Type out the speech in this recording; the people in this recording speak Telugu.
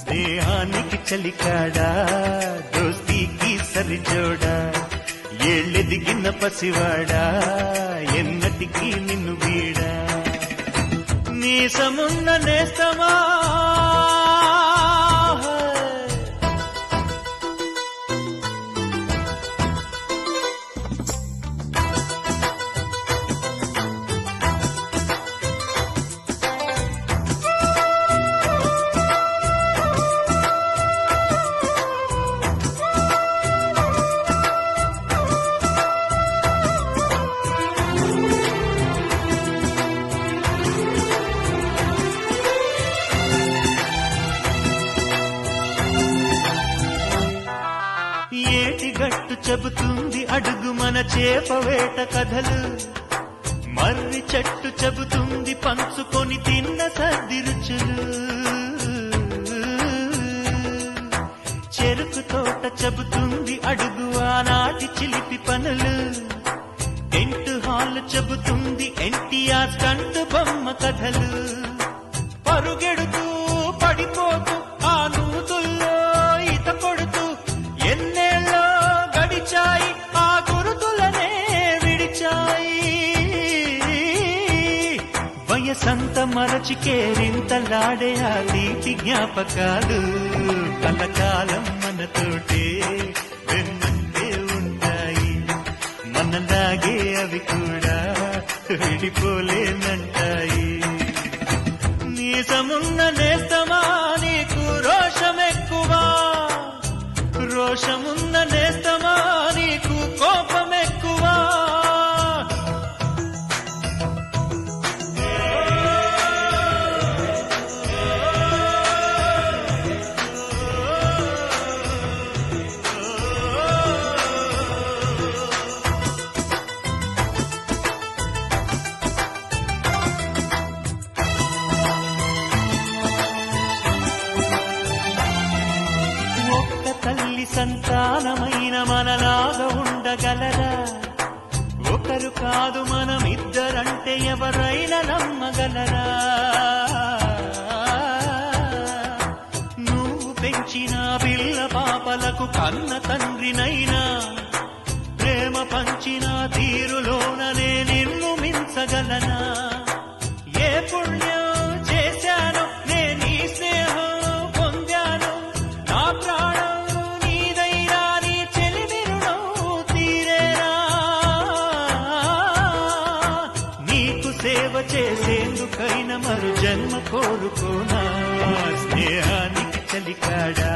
స్నేహానికి చలికాడా దోస్తీకి సరిజోడా ఏళ్ళెదిగిన పసివాడా ఎన్నటికీ నిన్ను వీడా నీసమున్న నేస్తమా ఏటిగట్టు చెబుతుంది అడుగు మన చేపవేట కథలు మర్రి చెట్టు చెబుతుంది పంచుకొని తిన్న సర్ది రుచులు చెరుకు తోట చెబుతుంది అడుగు ఆనాటి చిలిపి పనులు టెంట్ హాల్ చెబుతుంది ఎన్టీఆర్ కంటు బొమ్మ కథలు పరుగెడుతూ పడిపోతూ ఆ నూతుల్లో ఈత కొడుతూ ఎన్నేళ్ళో గడిచాయి ఆ గురుతులనే విడిచాయి వయసంత మరచి కేరింతలాడే ఆ తీపి జ్ఞాపకాలు కలకాలం మనతోటే వెన్నంటే ఉంటాయి మనలాగే అవి కూడా విడిపోలేనంటాయి నీసమున్న నేస్తమా నీకు రోషమెక్కువా రోషమున్న నేస్తమా నీకు కోపమెక్కువా తల్లి సంతానమైన మనలాగా ఉండగలరా ఒకరు కాదు మనమిద్దరంటే ఎవరైనా నమ్మగలరా నువ్వు పెంచిన పిల్ల పాపలకు కన్న తండ్రినైనా ప్రేమ పంచిన తీరులోననే నిన్ను మించగలనా ఏ పుణ్యం చేశాను నేను ఈ స్నేహం పొందాను నా ప్రాణం సేవ చేసేందుకైనా మరు జన్మ కోరుకోనా స్నేహానికి చలికాడా